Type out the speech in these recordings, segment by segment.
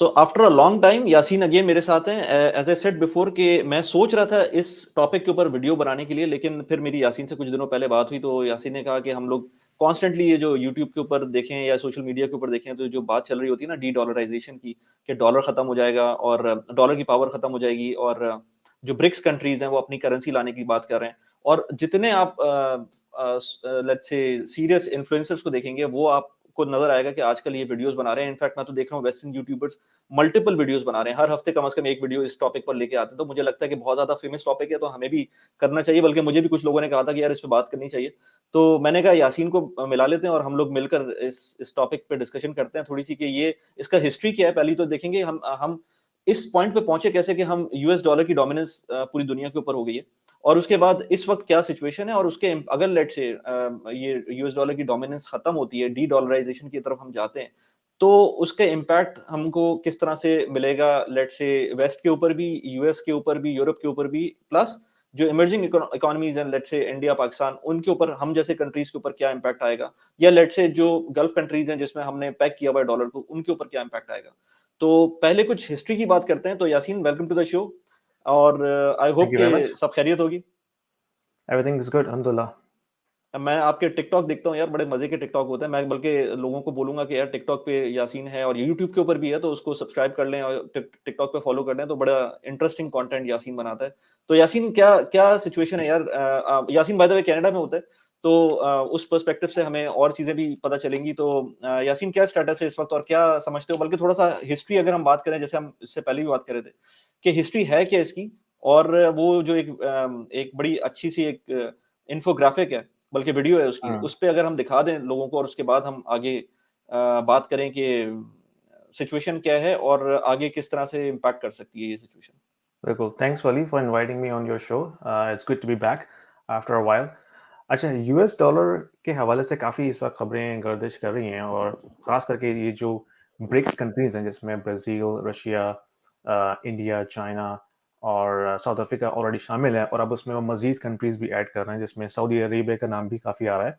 तो after a long time Yasin again मेरे साथ हैं। एज आई सेड बिफोर कि मैं सोच रहा था इस टॉपिक के ऊपर वीडियो बनाने के लिए, लेकिन फिर मेरी यासीन से कुछ दिनों पहले बात हुई तो यासीन ने कहा कि हम लोग कॉन्स्टेंटली ये जो यूट्यूब के ऊपर देखें या सोशल मीडिया के ऊपर देखें तो जो बात चल रही होती है ना डी डॉलराइजेशन की, कि डॉलर खत्म हो जाएगा और डॉलर की पावर खत्म हो जाएगी और जो ब्रिक्स कंट्रीज हैं वो अपनी करेंसी लाने की बात कर रहे हैं। और जितने आप लेट्स से सीरियस इन्फ्लुएंसर्स को देखेंगे वो आपको नजर आएगा कि आजकल ये वीडियोस बना रहे हैं। इनफैक्ट मैं तो देख रहा हूँ वेस्टर्न यूट्यूबर्स मल्टीपल वीडियोस बना रहे हैं, हर हफ्ते कम से कम एक वीडियो इस टॉपिक पर लेके आते हैं। तो मुझे लगता है कि बहुत ज्यादा फेमस टॉपिक है तो हमें भी करना चाहिए, बल्कि मुझे भी कुछ लोगों ने कहा था कि यार इस पे बात करनी चाहिए। तो मैंने कहा यासीन को मिला लेते हैं और हम लोग मिलकर इस टॉपिक पे डिस्कशन करते हैं थोड़ी सी कि ये इसका हिस्ट्री क्या है। पहली तो देखेंगे हम इस पॉइंट पे पहुंचे कैसे कि हम यूएस डॉलर की डोमिनेंस पूरी दुनिया के ऊपर हो गई है, और उसके बाद इस वक्त क्या सिचुएशन है, और उसके अगर लेट से ये यूएस डॉलर की डोमिनेंस खत्म होती है, डी डॉलराइजेशन की तरफ हम जाते हैं, तो उसका इम्पैक्ट हमको किस तरह से मिलेगा, लेट से वेस्ट के ऊपर भी, यूएस के ऊपर भी, यूरोप के ऊपर भी, प्लस जो इमर्जिंग इकोनॉमीज हैं लेट से इंडिया पाकिस्तान, उनके ऊपर, हम जैसे कंट्रीज के ऊपर क्या इम्पैक्ट आएगा, या लेट से जो गल्फ कंट्रीज हैं जिसमें हमने पैक किया हुआ है डॉलर को, उनके ऊपर क्या इम्पैक्ट आएगा। तो पहले कुछ हिस्ट्री की बात करते हैं। तो Yasin, welcome to the show, और आई होप Thank you कि very much. सब खैरियत होगी। Everything is good, Alhamdulillah. मैं आपके टिकटॉक देखता हूँ यार, बड़े मजे के टिकटॉक होते हैं। मैं बल्कि लोगों को बोलूंगा कि यार टिकटॉक पे यासीन है और यूट्यूब के ऊपर भी है, तो उसको सब्सक्राइब कर लें और टिकटॉक पे फॉलो कर लें, तो बड़ा इंटरेस्टिंग कंटेंट यासीन बनाता है। तो यासीन, क्या क्या सिचुएशन है यार? Yasin by the way Canada में होता है, तो उस पर्सपेक्टिव से हमें और चीजें भी पता चलेंगी। तो यासीन, क्या स्टेटस है इस वक्त और क्या समझते हो? बल्कि थोड़ा सा हिस्ट्री अगर हम बात करें, जैसे हम इससे पहले भी बात कर रहे थे कि हिस्ट्री है क्या इसकी, और वो जो एक बड़ी अच्छी सी एक इन्फोग्राफिक है, बल्कि वीडियो है उसकी, हाँ, उस पे अगर हम दिखा दें लोगों को और उसके बाद हम आगे बात करें कि सिचुएशन क्या है और आगे किस तरह से इम्पैक्ट कर सकती है ये सिचुएशन। बिल्कुल। Thanks, Wally, for inviting me on your show. It's good to be back after a while. अच्छा, यूएस डॉलर के हवाले से काफ़ी इस वक्त खबरें गर्दिश कर रही हैं, और ख़ास करके ये जो ब्रिक्स कंट्रीज़ हैं जिसमें ब्राज़ील, रशिया, इंडिया, चाइना और साउथ अफ्रीका ऑलरेडी शामिल है, और अब उसमें वो मज़ीद कंट्रीज़ भी ऐड कर रहे हैं जिसमें सऊदी अरेबिया का नाम भी काफ़ी आ रहा है।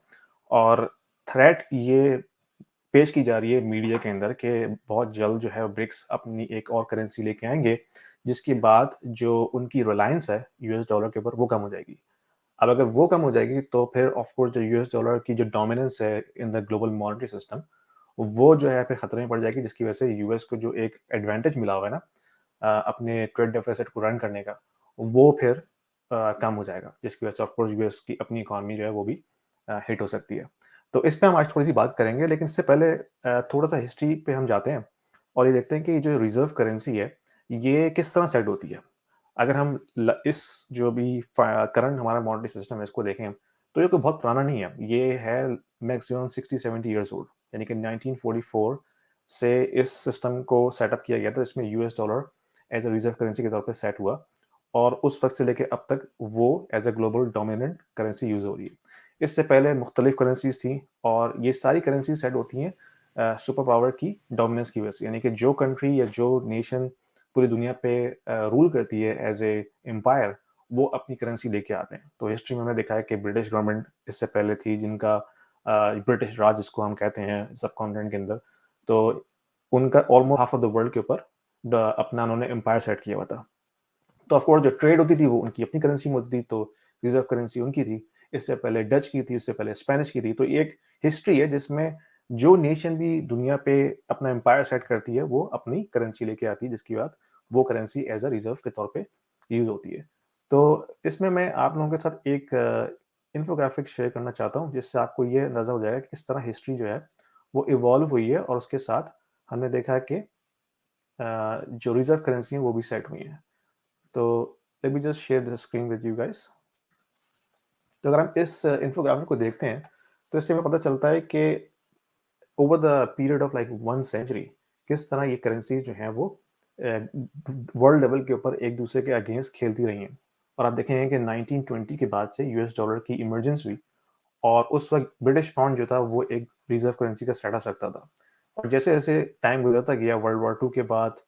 और थ्रेट ये पेश की जा रही है मीडिया के अंदर कि बहुत जल्द जो है ब्रिक्स अपनी एक और करेंसी लेके आएंगे, जिसके बाद जो उनकी रिलायंस है यूएस डॉलर के ऊपर वो कम हो जाएगी। अब अगर वो कम हो जाएगी तो फिर ऑफ कोर्स जो यूएस डॉलर की जो डोमिनेंस है in the global monetary system, वो जो है फिर खतरे में पड़ जाएगी, जिसकी वजह से यूएस को जो एक एडवांटेज मिला हुआ है ना अपने ट्रेड डेफिसिट को रन करने का, वो फिर कम हो जाएगा, जिसकी वजह से ऑफ कोर्स यूएस की अपनी इकॉनमी जो है वो भी हिट हो सकती है। तो इस पे हम आज थोड़ी सी बात करेंगे, लेकिन इससे पहले थोड़ा सा हिस्ट्री पे हम जाते हैं और ये देखते हैं कि जो रिजर्व करेंसी है ये किस तरह सेट होती है। अगर हम इस जो भी करंट हमारा मॉनेटरी सिस्टम है इसको देखें, तो ये कोई बहुत पुराना नहीं है। ये है मैक्सिमम 60-70 ईयर्स ओल्ड, यानी कि 1944 से इस सिस्टम को सेटअप किया गया था, इसमें US dollar as a reserve currency के तौर पे सेट हुआ, और उस वक्त से लेके अब तक वो as a global dominant currency use हो रही है। इससे पहले मुख्तलिफ करेंसीज थी, और ये सारी करेंसी सेट होती हैं सुपर पावर की डोमिनेंस की वजह से, यानी कि जो कंट्री या जो नेशन पूरी दुनिया पे रूल करती है एज ए एम्पायर, वो अपनी करेंसी लेके आते हैं। तो हिस्ट्री में हमने देखा है कि ब्रिटिश गवर्नमेंट इससे पहले थी, जिनका ब्रिटिश राज जिसको हम कहते हैं सब कॉन्टिनेंट के अंदर, तो उनका almost half of the world के ऊपर अपना उन्होंने एम्पायर सेट किया हुआ था। तो ऑफकोर्स जो ट्रेड होती थी वो उनकी अपनी करेंसी में होती थी, तो रिजर्व करेंसी उनकी थी। इससे पहले डच की थी, इससे पहले स्पेनिश की थी। तो ये एक हिस्ट्री है जिसमें जो नेशन भी दुनिया पे अपना एम्पायर सेट करती है वो अपनी करेंसी लेके आती है, जिसकी बाद वो करेंसी एज अ रिजर्व के तौर पे यूज होती है। तो इसमें मैं आप लोगों के साथ एक इन्फोग्राफिक शेयर करना चाहता हूँ, जिससे आपको ये अंदाजा हो जाएगा कि किस तरह हिस्ट्री जो है वो इवॉल्व हुई है, और उसके साथ हमने देखा है कि जो रिजर्व करेंसी है वो भी सेट हुई है। तो let me just share this screen with you guys. तो अगर हम इस इन्फोग्राफिक को देखते हैं, तो इससे हमें पता चलता है कि over the period of like 1 century किस तरह ये करेंसीज जो हैं वो वर्ल्ड लेवल के ऊपर एक दूसरे के अगेंस्ट खेलती रही हैं। और आप देखेंगे कि 1920 के बाद से यूएस डॉलर की इमरजेंस हुई, और उस वक्त ब्रिटिश पाउंड जो था वो एक रिजर्व करेंसी का स्टेटस रखता था। और जैसे जैसे टाइम गुजरता गया, वर्ल्ड वॉर 2 के बाद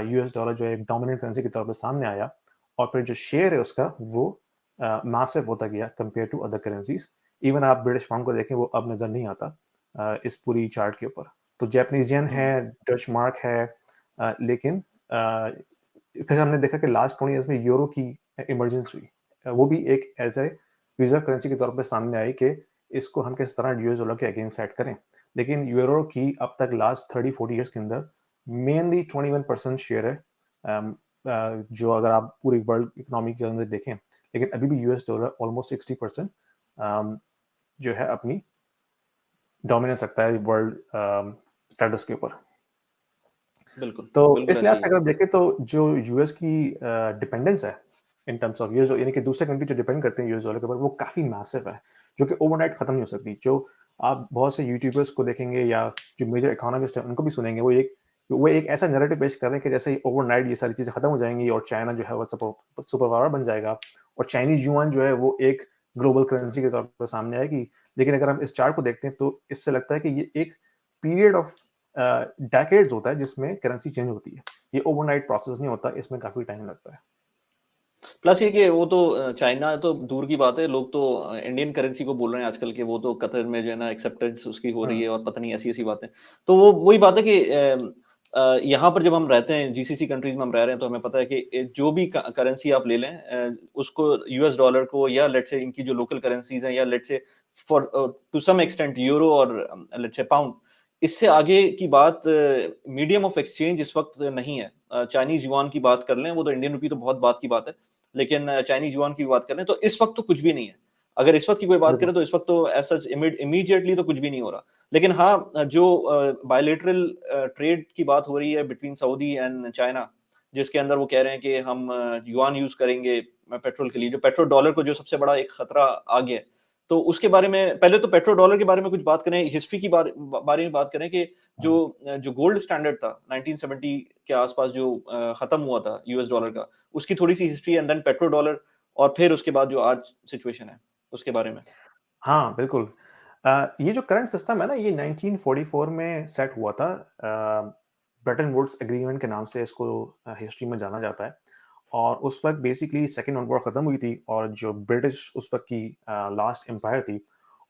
यूएस डॉलर जो एक डोमिनेंट करेंसी के तौर पर सामने आया, और फिर जो शेयर है उसका वो मैसिव होता गया compare to other currencies. Even आप ब्रिटिश पाउंड को देखें, वो अब नज़र नहीं आता इस पूरी चार्ट के ऊपर। तो जैपनीज येन है, हम्म। डच मार्क है, लेकिन फिर हमने देखा कि लास्ट 20 ईयर्स में यूरो की इमरजेंस हुई। वो भी एक एज ए रिजर्व करेंसी के तौर पे सामने आई कि इसको हम किस तरह यूएस डॉलर के अगेंस्ट सेट करें। लेकिन यूरो की अब तक लास्ट 30-40 ईयर्स के अंदर मेनली 21% शेयर है, जो अगर आप पूरी वर्ल्ड इकोनॉमी के अंदर देखें। लेकिन अभी भी यूएस डॉलर ऑलमोस्ट 60% जो है अपनी डोमिनेंस रखता है वर्ल्ड स्टेटस के ऊपर। बिल्कुल, तो बिल्कुल इस ऐसे लिहाज ही से है। अगर आप देखें तो जो यूएस की डिपेंडेंस है इन टर्म्स ऑफ यूएस, यानी कि दूसरे कंट्री जो डिपेंड करते हैं यूएस डॉलर के ऊपर, वो काफ़ी मैसिव है, जो कि ओवरनाइट खत्म नहीं हो सकती। जो आप बहुत से यूट्यूबर्स को देखेंगे या जो मेजर इकोनॉमिस्ट हैं उनको भी सुनेंगे, वो एक ऐसा नैरेटिव पेश कर रहे हैं कि जैसे ही ओवरनाइट ये सारी चीज़ें खत्म हो जाएंगी और चाइना जो है वो सुपर पावर बन जाएगा और चाइनीज युआन जो है वो एक ग्लोबल करेंसी के तौर पर सामने आएगी। लेकिन अगर हम इस चार्ट को देखते हैं तो इससे लगता है कि ये एक पीरियड ऑफ डेकेड्स होता है जिसमें करेंसी चेंज होती है। ये ओवरनाइट प्रोसेस नहीं होता, इसमें काफी टाइम लगता है। प्लस ये कि वो तो चाइना तो दूर की बात है, लोग तो इंडियन करेंसी को बोल रहे हैं आजकल के, वो तो कतर में जो है ना एक्सेप्टेंस उसकी हो रही हम्म, है और पता नहीं ऐसी-ऐसी बातें। तो वो वही बात है कि यहाँ पर जब हम रहते हैं, जीसीसी कंट्रीज़ में हम रह रहे हैं, तो हमें पता है कि जो भी क करेंसी आप ले लें, उसको यूएस डॉलर को या लेट्स से इनकी जो लोकल करेंसीज़ हैं या let's say for to some extent euro और लेट्स से पाउंड, इससे आगे की बात मीडियम ऑफ एक्सचेंज इस वक़्त नहीं है। चाइनीज़ युआन की बात कर लें, वो तो इंडियन रुपी तो बहुत बात की बात है। लेकिन चाइनीज़ युआन की बात करें तो इस वक़्त तो कुछ भी नहीं है। अगर इस वक़्त की कोई बात बिल्कुल। करें तो इस वक़्त तो एज़ सच इमीडिएटली तो कुछ भी नहीं हो रहा। लेकिन हाँ, जो बायलैटरल ट्रेड की बात हो रही है बिटवीन सऊदी एंड चाइना, जिसके अंदर वो कह रहे हैं कि हम युआन यूज़ करेंगे पेट्रोल के लिए, जो पेट्रो डॉलर को जो सबसे बड़ा एक खतरा आ गया है। तो उसके बारे में पहले तो पेट्रो डॉलर के बारे में कुछ बात करें, हिस्ट्री की बारे में बात करें कि जो हाँ। जो गोल्ड स्टैंडर्ड था 1970 के आस-पास जो खत्म हुआ था यूएस डॉलर का, उसकी थोड़ी-सी history and then petro dollar और फिर उसके बाद जो आज सिचुएशन है, उसके बारे में। हाँ, बिल्कुल। ये जो करंट सिस्टम है ना, ये 1944 में सेट हुआ था। ब्रेटन वुड्स एग्रीमेंट के नाम से इसको हिस्ट्री में जाना जाता है। और उस वक्त बेसिकली सेकेंड वर्ल्ड वॉर खत्म हुई थी और जो ब्रिटिश उस वक्त की लास्ट एम्पायर थी,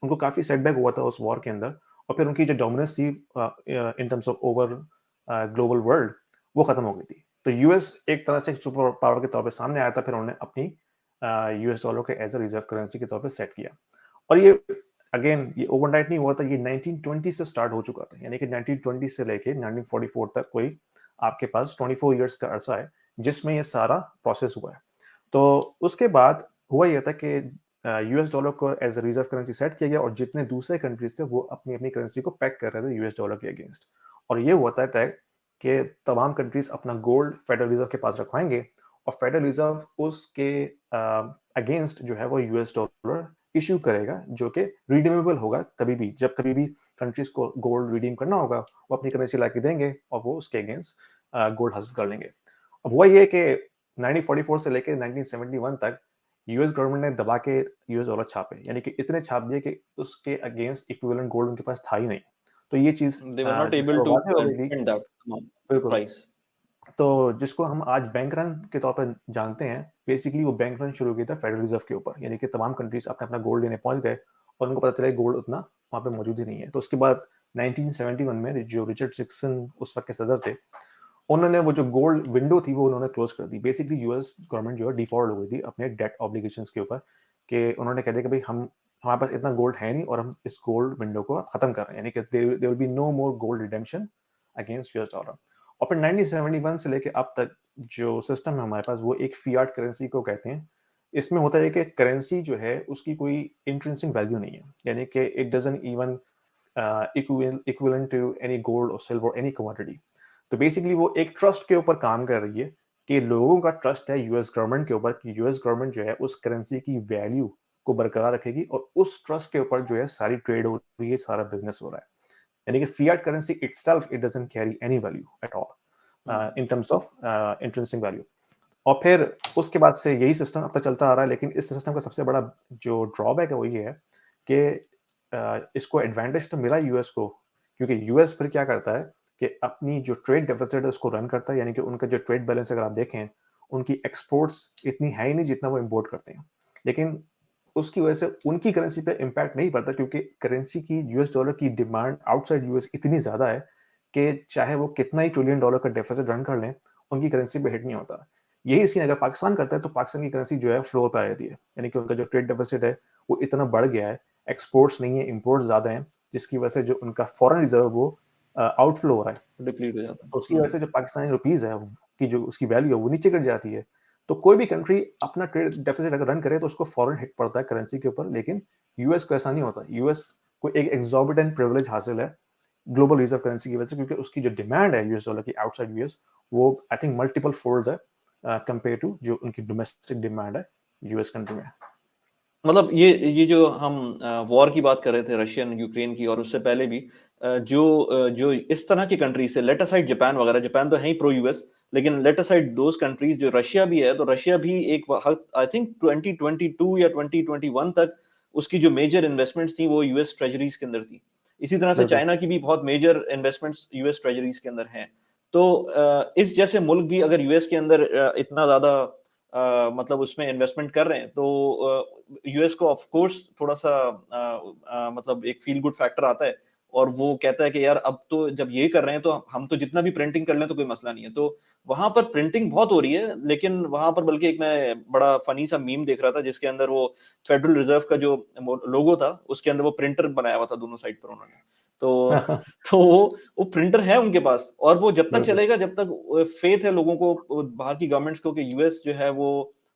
उनको काफ़ी सेटबैक हुआ था उस वॉर के अंदर। और फिर उनकी जो डोमिनेंस थी इन terms of over global world, वो खत्म हो गई थी। तो यूएस एक तरह से सुपर पावर के तौर पे सामने आया था, फिर उन्होंने अपनी यूएस डॉलर के एज अ रिजर्व करेंसी के तौर पे सेट किया। और ये अगेन ये ओवरनाइट नहीं हुआ था, ये 1920 से स्टार्ट हो चुका था, यानी कि 1920 से लेके 1944 तक कोई आपके पास 24 इयर्स का अरसा है जिसमें ये सारा प्रोसेस हुआ है। तो उसके बाद हुआ ये था कि यूएस डॉलर को as a reserve currency set किया गया और जितने दूसरे कंट्रीज थे वो अपनी अपनी करेंसी को पैक कर रहे थे यूएस डॉलर के अगेंस्ट। और ये हुआ था तय कि तमाम कंट्रीज अपना गोल्ड फेडरल रिजर्व के पास रखवाएंगे और फेडरल रिजर्व उसके अगेंस्ट जो है वो यूएस डॉलर इश्यू करेगा, जो कि रिडीमेबल होगा कभी भी, जब कभी भी कंट्रीज को गोल्ड रिडीम करना होगा वो अपनी करेंसी ला के देंगे और वो उसके अगेंस्ट गोल्ड हासिल कर लेंगे। अब हुआ ये कि 1944 से लेकर 1971 तक यूएस गवर्नमेंट ने दबा के यूएस डॉलर छापे, यानी कि इतने छाप दिए कि उसके अगेंस्ट इक्विवेलेंट गोल्ड उनके पास था ही नहीं। तो ये चीज दे वर नॉट जो है एबल वो टू वाज़ेह हो गई थी। डिफेंड दैट बिल्कुल। प्राइस। तो जिसको हम आज बैंक रन के तौर पर जानते हैं, बेसिकली वो बैंक रन शुरू किया था फेडरल रिजर्व के ऊपर, यानी कि तमाम कंट्रीज अपना अपना गोल्ड लेने पहुंच गए और उनको पता चला गोल्ड उतना वहाँ पे मौजूद ही नहीं है। तो उसके बाद 1971 में जो रिचर्ड निक्सन उस वक्त के सदर थे, उन्होंने वो जो गोल्ड विंडो थी वो उन्होंने क्लोज कर दी। बेसिकली यूएस गवर्नमेंट जो है डिफॉल्ट हो गई थी अपने डेट ऑब्लिगेशंस के ऊपर, कि उन्होंने कह दिया कि भाई हम हमारे पास इतना गोल्ड है नहीं और हम इस गोल्ड विंडो को खत्म कर रहे हैं, यानी कि there will be no more gold redemption against US dollar. और फिर 1971 से लेके अब तक जो सिस्टम है हमारे पास वो एक फियाट करेंसी को कहते हैं। इसमें होता है कि करेंसी जो है उसकी कोई इंट्रिंसिक वैल्यू नहीं है, यानी कि it doesn't even equivalent to any gold और सिल्वर और एनी कमोडिटी। तो बेसिकली वो एक ट्रस्ट के ऊपर काम कर रही है कि लोगों का ट्रस्ट है यूएस गवर्नमेंट के ऊपर कि यूएस गवर्नमेंट जो है उस करेंसी की वैल्यू को बरकरार रखेगी और उस ट्रस्ट के ऊपर जो है सारी ट्रेड हो रही है, सारा बिजनेस हो रहा है। यानी कि fiat currency itself it doesn't carry any value at all hmm. in terms of intrinsic value। और फिर उसके बाद से यही सिस्टम अब तक चलता आ रहा है, लेकिन इस सिस्टम का सबसे बड़ा जो ड्रॉबैक है वो ये है कि इसको एडवांटेज तो मिला यूएस को, क्योंकि यूएस फिर क्या करता है कि अपनी जो ट्रेड डेफिसिट है उसको रन करता है, यानी कि उनका जो ट्रेड बैलेंस अगर आप देखें, उनकी एक्सपोर्ट्स इतनी है ही नहीं जितना वो इम्पोर्ट करते हैं। लेकिन उसकी वजह से उनकी करेंसी पे इम्पैक्ट नहीं पड़ता, क्योंकि करेंसी की यूएस डॉलर की डिमांड आउटसाइड यूएस इतनी ज़्यादा है कि चाहे वो कितना ही ट्रिलियन डॉलर का डेफिसिट रन कर लें, उनकी करेंसी पे हिट नहीं होता। यही सीन अगर पाकिस्तान करता है तो पाकिस्तान की करेंसी जो है फ्लोर पे आ जाती है, यानी कि उनका जो ट्रेड डेफिसिट है वो इतना बढ़ गया है, एक्सपोर्ट्स नहीं है, इंपोर्ट्स ज़्यादा हैं, जिसकी वजह से जो उनका फॉरेन रिजर्व वो आउटफ्लो हो रहा है। डिप्लीट हो जाता है। तो उसकी वजह से जो पाकिस्तानी रुपीज़ है की जो उसकी वैल्यू है वो नीचे गिर जाती है। तो कोई भी कंट्री अपना ट्रेड डेफिसिट अगर रन करे तो उसको फॉरेन हिट पड़ता है करेंसी के ऊपर, लेकिन यूएस को ऐसा नहीं होता। यूएस को एक एक्सॉर्बिटेंट प्रिविलेज हासिल है ग्लोबल रिजर्व करेंसी की वजह से, क्योंकि उसकी जो डिमांड है यूएस डॉलर की आउटसाइड यूएस, वो आई थिंक मल्टीपल फोल्ड्स है कंपेयर टू जो उनकी डोमेस्टिक डिमांड है यूएस कंट्री में। मतलब ये जो हम वॉर की बात कर रहे थे रशियन यूक्रेन की, और उससे पहले भी जो इस तरह की कंट्री से, लेट असाइड जापान वगैरह, जापान तो है ही प्रो यूएस, लेकिन लेट असाइड दोस कंट्रीज, जो रशिया भी है, तो रशिया भी एक वक्त आई थिंक 2022 या 2021 तक उसकी जो मेजर इन्वेस्टमेंट्स थी वो यूएस ट्रेजरीज के अंदर थी। इसी तरह से बिल्कुल। चाइना की भी बहुत मेजर इन्वेस्टमेंट्स यूएस ट्रेजरीज के अंदर हैं। तो इस जैसे मुल्क भी अगर यूएस के अंदर इतना ज्यादा मतलब उसमें इन्वेस्टमेंट कर रहे हैं, तो यूएस को ऑफ कोर्स थोड़ा-सा मतलब एक फील गुड फैक्टर आता है, और वो कहता है कि यार अब तो जब ये कर रहे हैं तो हम तो जितना भी प्रिंटिंग कर लें तो कोई मसला नहीं है। तो वहाँ पर प्रिंटिंग बहुत हो रही है, लेकिन वहाँ पर बल्कि एक मैं बड़ा फनी सा मीम देख रहा था जिसके अंदर वो फेडरल रिजर्व का जो लोगो था, उसके अंदर वो प्रिंटर बनाया हुआ था दोनों साइड पर उन्होंने। तो तो वो प्रिंटर है उनके पास, और वो जब तक बिल्कुल। चलेगा, जब तक फेथ है लोगों को, बाहर की गवर्नमेंट्स को, कि यूएस जो है वो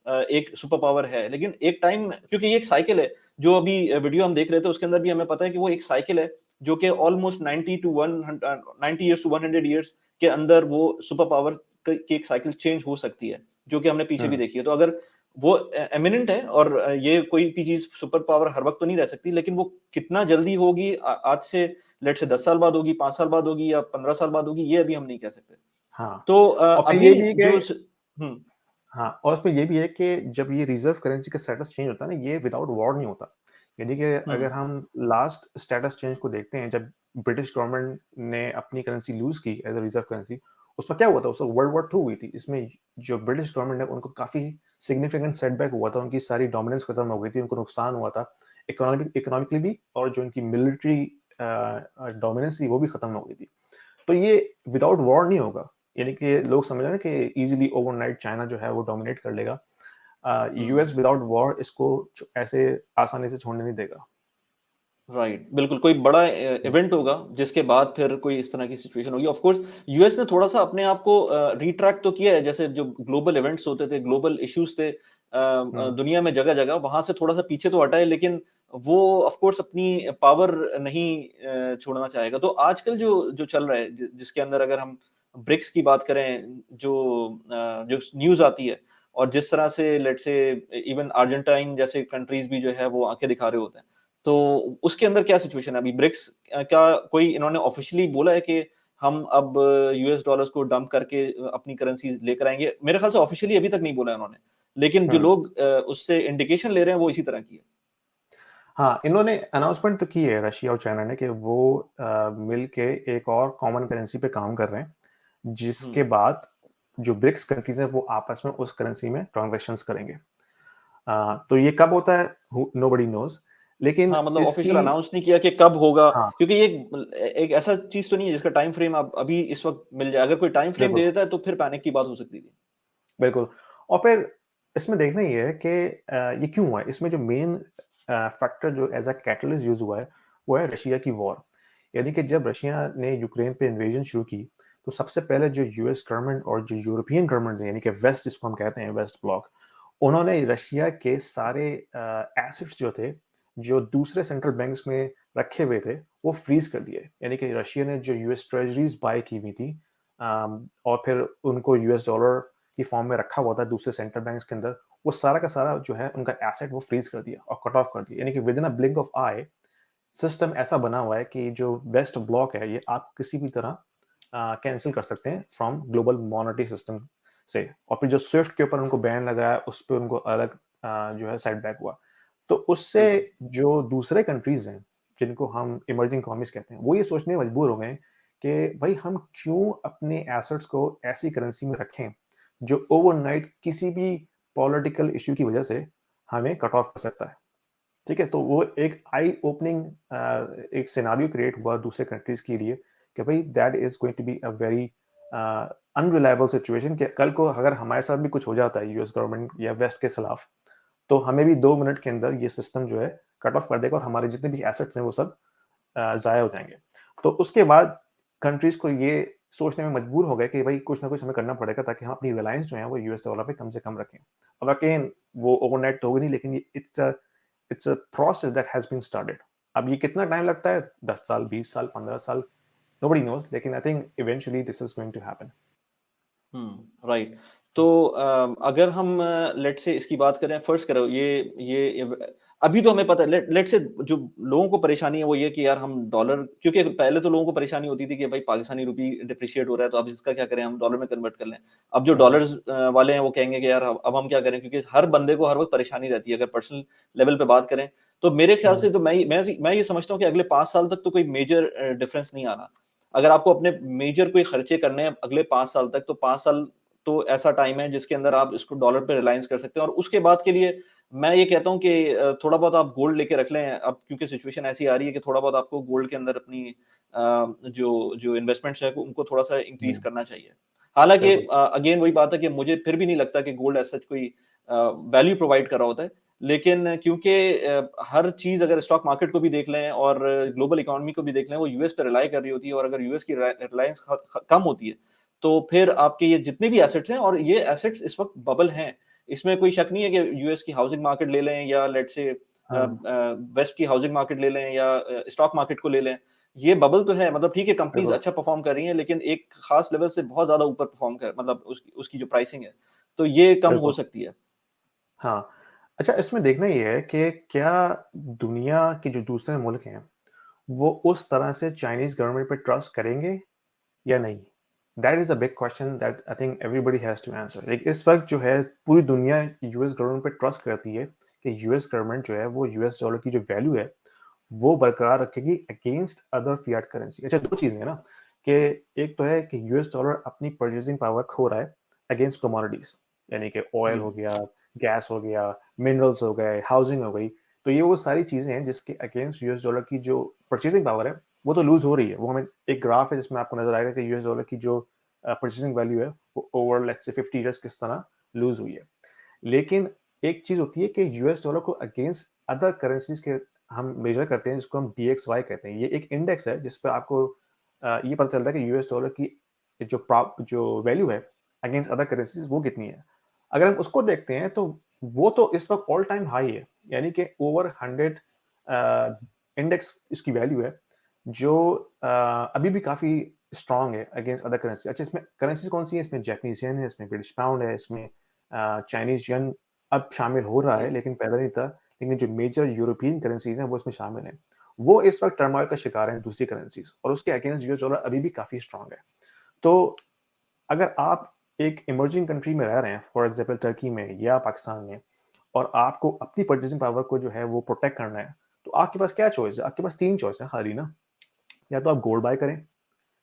एक सुपर पावर है। लेकिन एक टाइम, क्योंकि ये एक साइकिल है, जो अभी वीडियो हम देख रहे थे उसके अंदर भी हमें पता है कि वो एक साइकिल है जो कि almost 90 to 100 90 years to 100 years के अंदर वो सुपर पावर की एक साइकिल चेंज हो सकती है, जो कि हमने पीछे भी हम्म। देखी है। तो अगर वो एमिनेंट है, और ये कोई भी चीज सुपर पावर हर वक्त तो नहीं रह सकती, लेकिन वो कितना जल्दी होगी, आज से लेट से 10 साल बाद होगी, 5 साल बाद होगी, या 15 साल बाद होगी, ये अभी हम नहीं कह सकते। हाँ, तो और फिर अभी ये भी है जो कि हम्म हाँ, और उसमें ये भी है कि जब ये रिजर्व करेंसी का स्टेटस चेंज होता है ना, ये विदाउट वॉर नहीं होता। यानी कि हम्म अगर हम लास्ट स्टेटस चेंज को देखते हैं, जब ब्रिटिश गवर्नमेंट ने अपनी करेंसी लूज की एज अ रिजर्व करेंसी, उसमें क्या हुआ था? उसमें वर्ल्ड वॉर 2 हुई थी। इसमें जो ब्रिटिश गवर्नमेंट है उनको काफी सिग्निफिकेंट सेटबैक हुआ था, उनकी सारी डोमिनेंस खत्म हो गई थी, उनको नुकसान हुआ था इकोनॉमिकली भी, और जो उनकी मिलिट्री डोमिनेंस थी वो भी खत्म हो गई थी। तो ये विदाउट वॉर नहीं होगा। यानी कि लोग समझ रहे हैं कि इजीली ओवरनाइट चाइना जो है वो डोमिनेट कर लेगा। हम्म यूएस विदाउट वॉर इसको ऐसे आसानी से छोड़ने नहीं देगा। राइट, बिल्कुल, कोई बड़ा इवेंट होगा जिसके बाद फिर कोई इस तरह की सिचुएशन होगी। ऑफ कोर्स यूएस ने थोड़ा सा अपने आप को रिट्रैक्ट तो किया है, जैसे जो ग्लोबल इवेंट्स होते थे, ग्लोबल इश्यूज थे हम्म। दुनिया में जगह जगह, वहां से थोड़ा सा पीछे तो हटा है, लेकिन वो ऑफ कोर्स अपनी पावर नहीं छोड़ना चाहेगा। तो आजकल जो जो चल रहा है, जिसके अंदर अगर हम ब्रिक्स की बात करें, जो न्यूज आती है, और जिस तरह से लेट से इवन अर्जेंटाइन जैसे कंट्रीज भी जो है वो आंखें दिखा रहे होते हैं, तो उसके अंदर क्या सिचुएशन है अभी? ब्रिक्स क्या कोई इन्होंने ऑफिशियली बोला है कि हम अब यूएस डॉलर्स को डंप करके अपनी करेंसी लेकर आएंगे? मेरे ख्याल से ऑफिशियली अभी तक नहीं बोला है उन्होंने, लेकिन जो हम्म। लोग उससे इंडिकेशन ले रहे हैं वो इसी तरह की है। हाँ, इन्होंने अनाउंसमेंट तो की है रशिया और चाइना ने कि वो मिल के एक और कॉमन करेंसी पे काम कर रहे हैं, जिसके हम्म बाद जो ब्रिक्स कंट्रीज हैं वो आपस में उस करेंसी में ट्रांजैक्शंस करेंगे। तो ये कब होता है नोबडी नोज, लेकिन हाँ, मतलब इसकी ऑफिशियल अनाउंस नहीं किया कि कब होगा, हाँ, क्योंकि ये एक ऐसा चीज तो नहीं है जिसका टाइम फ्रेम अब अभी इस वक्त मिल जाए। अगर कोई टाइम फ्रेम दे बिल्कुल। देता है तो फिर पैनिक की बात हो सकती थी। बिल्कुल। और फिर इसमें देखना ये है कि ये क्यों हुआ है? इसमें जो मेन फैक्टर जो एज़ अ कैटलिस्ट यूज़ हुआ है, वो है रशिया की वॉर। यानी कि जब रशिया ने यूक्रेन पे इन्वेजन शुरू की, तो सबसे पहले जो यूएस गवर्नमेंट और जो यूरोपियन गवर्नमेंट है, यानी कि वेस्ट जिसको हम कहते हैं, वेस्ट ब्लॉक, उन्होंने रशिया के सारे एसेट्स जो थे, जो दूसरे सेंट्रल बैंक्स में रखे हुए थे, वो फ्रीज़ कर दिए। यानी कि रशिया ने जो यूएस ट्रेज़रीज़ बाय की हुई थी, और फिर उनको यूएस डॉलर की फॉर्म में रखा हुआ था दूसरे सेंट्रल बैंक्स के अंदर, वो सारा का सारा जो है उनका एसेट वो फ्रीज कर दिया और कट ऑफ कर दिया। यानी कि with in a blink of I, system ऐसा बना हुआ है कि जो वेस्ट ब्लॉक है ये आप किसी भी तरह कैंसिल कर सकते हैं फ्रॉम ग्लोबल मॉनेटरी सिस्टम से। और फिर जो स्विफ्ट के ऊपर उनको बैन लगाया, उस पर उनको अलग जो है सेटबैक हुआ। तो उससे बिल्कुल। जो दूसरे कंट्रीज हैं, जिनको हम इमर्जिंग इकोनॉमीज कहते हैं, वो ये सोचने मजबूर हो गए कि भाई हम क्यों अपने एसेट्स को ऐसी करेंसी में रखें जो ओवरनाइट किसी भी पॉलिटिकल इश्यू की वजह से हमें कट ऑफ कर सकता है। ठीक है, तो वो एक आई ओपनिंग एक सिनारियो क्रिएट हुआ दूसरे कंट्रीज के लिए कि भाई that is going to be a very unreliable situation, कि कल को अगर हमारे साथ भी कुछ हो जाता है यूएस गवर्नमेंट या वेस्ट के खिलाफ, तो हमें भी 2 मिनट के अंदर ये सिस्टम जो है कट ऑफ कर देगा और हमारे जितने भी एसेट्स हैं वो सब ज़ाया हो जाएंगे। तो उसके बाद कंट्रीज को ये सोचने में मजबूर हो गए कि भाई कुछ ना कुछ हमें करना पड़ेगा ताकि हम अपनी रिलायंस जो है वो यूएस डॉलर पे कम से कम रखें। अब अगेन वो ओवरनाइट तो होगी नहीं, लेकिन it's a process that has been started. अब ये कितना टाइम लगता है, 10 साल, 20 साल, 15 साल, nobody knows, लेकिन I think eventually this is going to happen. Right. तो अगर हम लेट से इसकी बात करें, फर्स्ट करो ये अभी तो हमें पता है, लेट से जो लोगों को परेशानी है वो ये कि यार हम डॉलर, क्योंकि पहले तो लोगों को परेशानी होती थी कि भाई पाकिस्तानी रुपी डिप्रिशिएट हो रहा है तो अब इसका क्या करें, हम डॉलर में कन्वर्ट कर लें। अब जो डॉलर्स वाले हैं वो कहेंगे कि यार अब हम क्या करें, क्योंकि हर बंदे को हर वक्त परेशानी रहती है। अगर पर्सनल लेवल पे बात करें तो मेरे ख्याल से तो मैं ये समझता हूँ कि अगले 5 साल तक तो कोई मेजर डिफरेंस नहीं आना। अगर आपको अपने मेजर कोई खर्चे करने हैं अगले 5 साल तक, तो 5 साल तो ऐसा टाइम है जिसके अंदर आप इसको डॉलर पे रिलायंस कर सकते हैं। और उसके बाद के लिए मैं ये कहता हूँ कि थोड़ा बहुत आप गोल्ड लेके रख लें। अब क्योंकि सिचुएशन ऐसी आ रही है कि थोड़ा बहुत आपको गोल्ड के अंदर अपनी जो जो इन्वेस्टमेंट्स है उनको थोड़ा सा इंक्रीज करना चाहिए। हालांकि बिल्कुल। अगेन वही बात है कि मुझे फिर भी नहीं लगता कि गोल्ड एज सच कोई वैल्यू प्रोवाइड कर रहा होता है। लेकिन क्योंकि हर चीज अगर स्टॉक मार्केट को भी देख लें और ग्लोबल इकोनॉमी को भी देख लें, वो यूएस पे रिलाई कर रही होती है। और अगर यूएस की रिलायंस कम होती है तो फिर आपके ये जितने भी एसेट्स हैं, और ये एसेट्स इस वक्त बबल हैं, इसमें कोई शक नहीं है कि यूएस की हाउसिंग मार्केट ले लें या लेट से वेस्ट की हाउसिंग मार्केट ले लें या स्टॉक मार्केट को ले लें, ये बबल तो है। मतलब ठीक है, कंपनीज बिल्कुल। अच्छा परफॉर्म कर रही हैं, लेकिन एक खास लेवल से बहुत ज्यादा ऊपर परफॉर्म कर, मतलब उसकी उसकी जो प्राइसिंग है, तो ये कम हो बिल्कुल। सकती है। हाँ। अच्छा, इसमें देखना ये है कि क्या दुनिया के जो दूसरे मुल्क हैं वो उस तरह से चाइनीज गवर्नमेंट पे ट्रस्ट करेंगे या नहीं। That is a big question that I think everybody has to answer. Like इस वक्त जो है पूरी दुनिया यूएस गवर्नमेंट पे ट्रस्ट करती है कि यूएस गवर्नमेंट जो है वो यूएस डॉलर की जो वैल्यू है वो बरकरार रखेगी अगेंस्ट अदर फियाट करेंसी। अच्छा, दो चीजें हैं ना, कि एक तो है कि यूएस डॉलर अपनी परचेसिंग पावर खो रहा है अगेंस्ट कमोडिटीज, यानी कि ऑयल हो गया, गैस हो गया, मिनरल्स हो गए, हाउसिंग हो गई। तो ये वो सारी चीजें हैं जिसके अगेंस्ट यूएस डॉलर की जो परचेसिंग पावर है वो तो लूज हो रही है। वो हमें एक ग्राफ है जिसमें आपको नजर आएगा कि यूएस डॉलर की जो परचेसिंग वैल्यू है वो ओवर लेट्स से 50 ईयर्स किस तरह लूज हुई है। लेकिन एक चीज होती है कि यूएस डॉलर को अगेंस्ट अदर करेंसीज के हम मेजर करते हैं जिसको हम DXY कहते हैं। ये एक इंडेक्स है जिस पर आपको ये पता चलता है कि यूएस डॉलर की जो वैल्यू है अगेंस्ट अदर करेंसीज वो कितनी है। अगर हम उसको देखते हैं तो वो तो इस वक्त ऑल टाइम हाई है, यानी कि ओवर 100 इंडेक्स इसकी वैल्यू है, जो अभी भी काफी स्ट्रांग है अगेंस्ट अदर करेंसी। अच्छा, इसमें करेंसीज कौन सी है, इसमें जैपनीज येन है, इसमें ब्रिटिश पाउंड है, इसमें चाइनीज यन अब शामिल हो रहा है, लेकिन पहले नहीं था। लेकिन जो मेजर यूरोपियन करेंसीज हैं वो इसमें शामिल हैं। वो इस वक्त टर्मोइल का शिकार हैं दूसरी करेंसीज, और उसके अगेंस्ट यूएस डॉलर अभी भी काफी स्ट्रांग है। तो अगर आप एक इमर्जिंग कंट्री में रह रहे हैं, फॉर एग्जाम्पल टर्की में या पाकिस्तान में, और आपको अपनी परचेसिंग पावर को जो है वो प्रोटेक्ट करना है, तो आपके पास क्या चॉइस है? आपके पास 3 चॉइस है खाली ना। या तो आप गोल्ड बाय करें,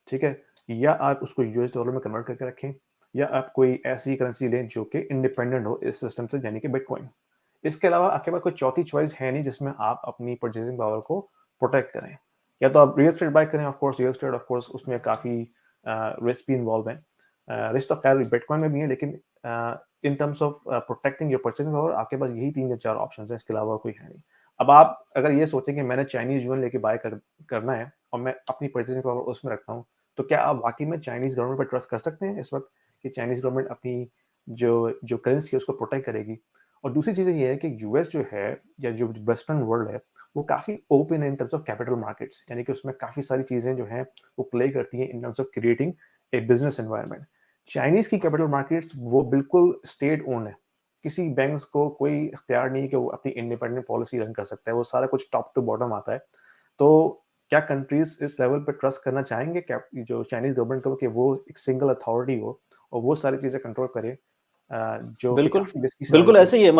ठीक है, या आप उसको यूएस डॉलर में कन्वर्ट करके रखें, या आप कोई ऐसी करेंसी लें जो कि इंडिपेंडेंट हो इस सिस्टम से, यानी कि बिटकॉइन। इसके अलावा आपके पास कोई चौथी चॉइस है नहीं जिसमें आप अपनी परचेसिंग पावर को प्रोटेक्ट करें। या तो आप रियल एस्टेट बाय करें, of course real estate of course उसमें काफ़ी रिस्क भी इन्वॉल्व है। रिस्क तो खैर बिटकॉइन में भी है, लेकिन इन terms of protecting your purchasing power आपके पास यही 3 या 4 ऑप्शन है, इसके अलावा कोई है नहीं। अब आप अगर ये सोचें कि मैंने चाइनीज युआन लेके करना है और मैं अपनी परचेसिंग पावर उसमें रखता हूँ, तो क्या आप वाकई में चाइनीज गवर्नमेंट पर ट्रस्ट कर सकते हैं इस वक्त कि चाइनीज गवर्नमेंट अपनी जो जो करेंसी है उसको प्रोटेक्ट करेगी? और दूसरी चीज़ ये है कि यूएस जो है या जो वेस्टर्न वर्ल्ड है वो काफ़ी ओपन है इन टर्म्स ऑफ कैपिटल मार्केट्स, यानी कि उसमें काफ़ी सारी चीज़ें जो हैं वो प्ले करती हैं in terms of creating a business environment. Chinese की कैपिटल मार्केट्स वो बिल्कुल स्टेट ओन है। किसी बैंक्स को कोई इख्तियार नहीं कि वो अपनी इंडिपेंडेंट पॉलिसी रन कर सकता है, वो सारा कुछ टॉप टू बॉटम आता है। तो क्या कंट्रीज इस लेवल पे ट्रस्ट करना चाहेंगे क्या जो चाइनीज गवर्नमेंट को, कि वो एक सिंगल अथॉरिटी हो और वो सारी चीज़ें कंट्रोल करे, जो कि बिल्कुल, काफ़ी रिस्की बिल्कुल सिनेरियो ऐसे ही है।